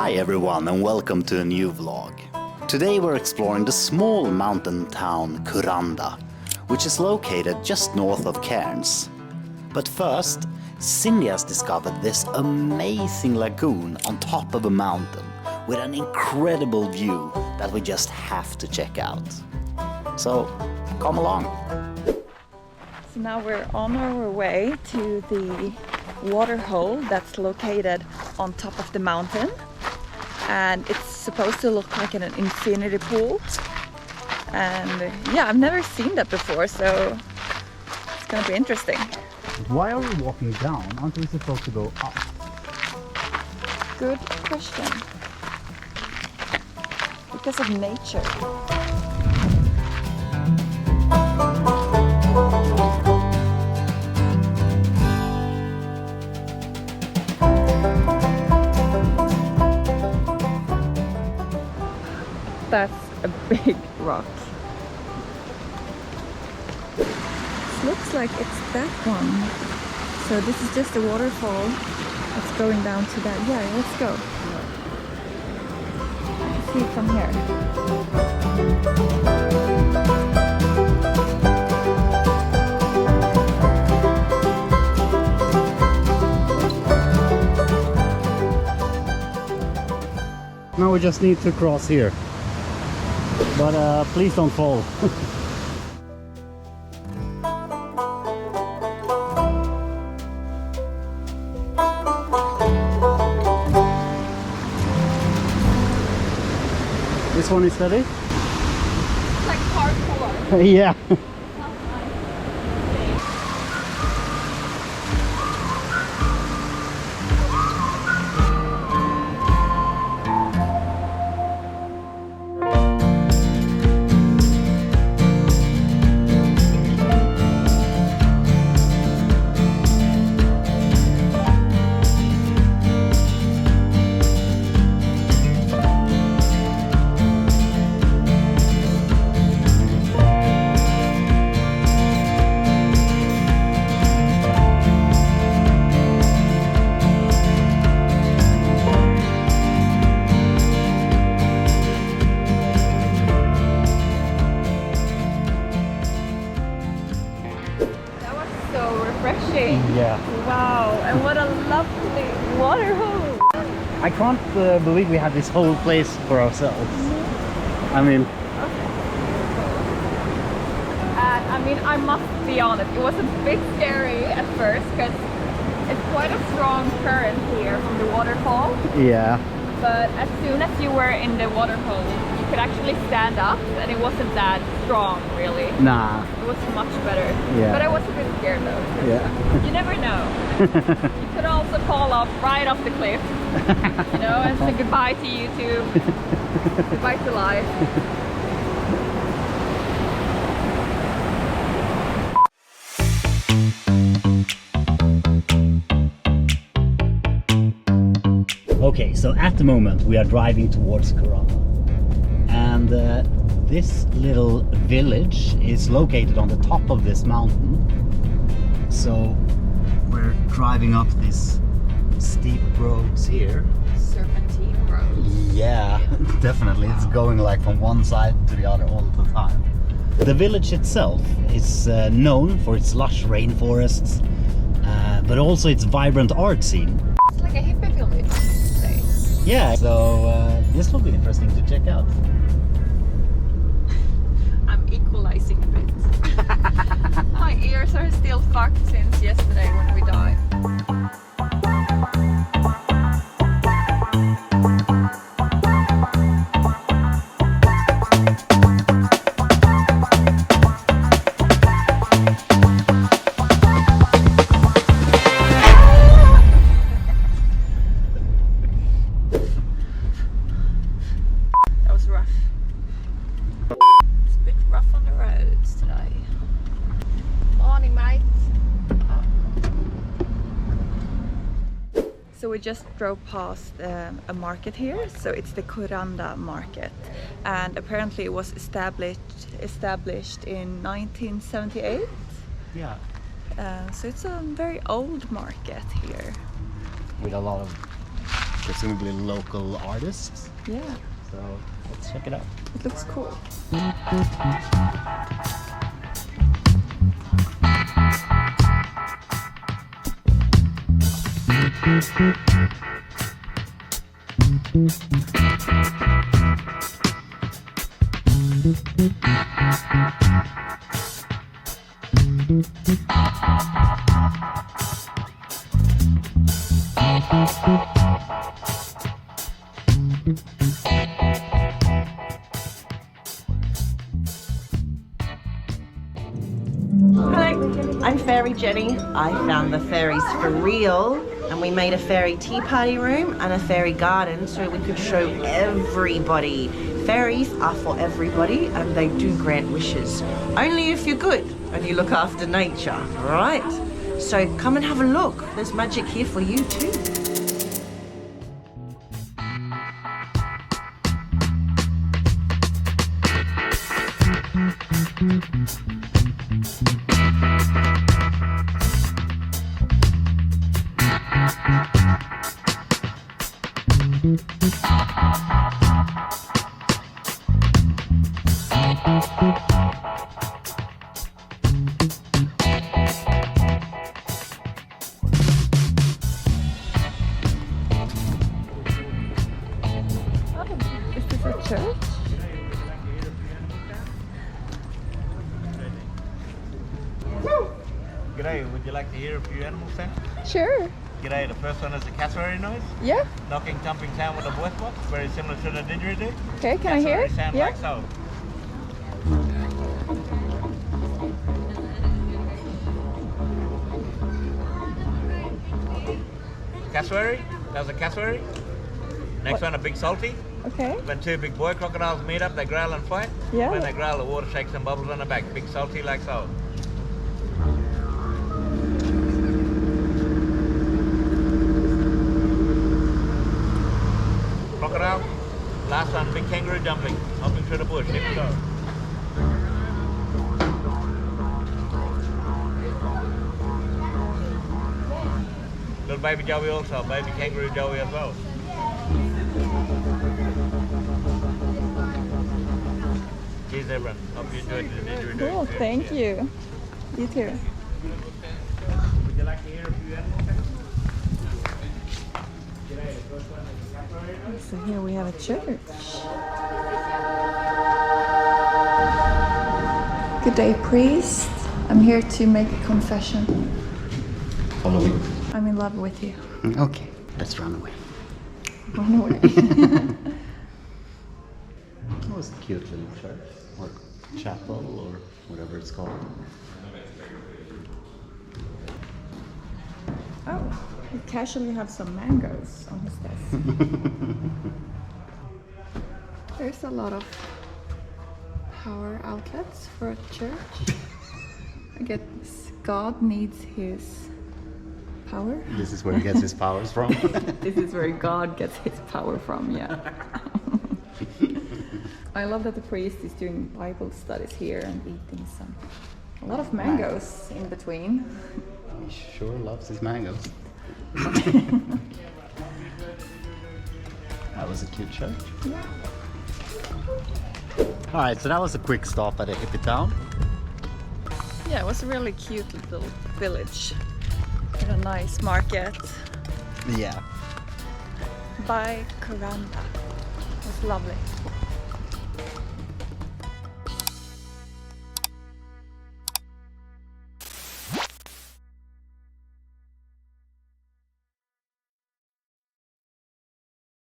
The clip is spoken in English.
Hi everyone and welcome to a new vlog. Today we're exploring the small mountain town Kuranda, which is located just north of Cairns. But first, Cindy has discovered this amazing lagoon on top of a mountain with an incredible view that we just have to check out. So, come along. So now we're on our way to the waterhole that's located on top of the mountain, and it's supposed to look like an infinity pool, and yeah, I've never seen that before, so it's gonna be interesting. Why are we walking down? Aren't we supposed to go up? Good question. Because of nature. That's a big rock. It looks like it's that one. So this is just a waterfall that's going down to that. Yeah, let's go. Let's see it from here. Now we just need to cross here. But please don't fall. This one is steady? It's like parkour. Yeah. Yeah. Wow, and what a lovely waterhole! I can't believe we had this whole place for ourselves. I mean... I must be honest, it was a bit scary at first because it's quite a strong current here from the waterfall. Yeah. But as soon as you were in the waterhole, you could actually stand up and it wasn't that strong, really. Nah. It was much better. Yeah. But I was a bit scared though. Yeah. You never know. You could also fall off right off the cliff, you know, and say goodbye to YouTube, goodbye to life. Okay, so at the moment we are driving towards Kuranda, and this little village is located on the top of this mountain. So we're driving up these steep roads here. Serpentine roads. Yeah, definitely. Wow. It's going like from one side to the other all the time. The village itself is known for its lush rainforests, but also its vibrant art scene. It's like a hippie village. Yeah, so this will be interesting to check out. I'm equalizing a bit. My ears are still fucked since yesterday when we died. So we just drove past a market here, so it's the Kuranda market, and apparently it was established in 1978. Yeah. So it's a very old market here. With a lot of presumably local artists. Yeah, So let's check it out. it looks cool. Hello, I'm Fairy Jenny. I found the fairies for real, and we made a fairy tea party room and a fairy garden so we could show everybody. Fairies are for everybody and they do grant wishes. Only if you're good and you look after nature, alright? So come and have a look. There's magic here for you too. Is this a church? G'day, would you like to hear a few animal sounds? Sure. G'day, the first one is the cassowary noise. Yeah. Knocking, thumping sound with a voice box, very similar to the didgeridoo. Okay, can I hear it? Sound Yeah. like so. Cassowary, that was a cassowary. Next one, a big salty. Okay. When two big boy crocodiles meet up, they growl and fight. Yeah. When they growl, the water shakes and bubbles on the back. Big salty like so. Crocodile. Last one, big kangaroo dumpling, hopping through the bush. Here we go. Little baby joey also, baby kangaroo joey as well. Cheers everyone, hope you enjoyed the didgeridoo. Cool, thank you. You too. Would you like to hear a few animal sounds? G'day, the first one is the cassowary noise. So here we have a church. Good day, priest. I'm here to make a confession. Follow me. I'm in love with you. Okay, let's run away. Run away. That was a cute little church, or chapel, or whatever it's called. Oh, he casually have some mangoes on his desk. There's a lot of power outlets for a church. I guess God needs his power. This is where he gets his powers from. This is where God gets his power from, yeah. I love that the priest is doing Bible studies here and eating a lot of mangoes in between. He sure loves his mangoes. That was a cute church. Yeah. Alright, so that was a quick stop at a hippie town. Yeah, it was a really cute little village with a nice market Yeah. by Kuranda. It was lovely.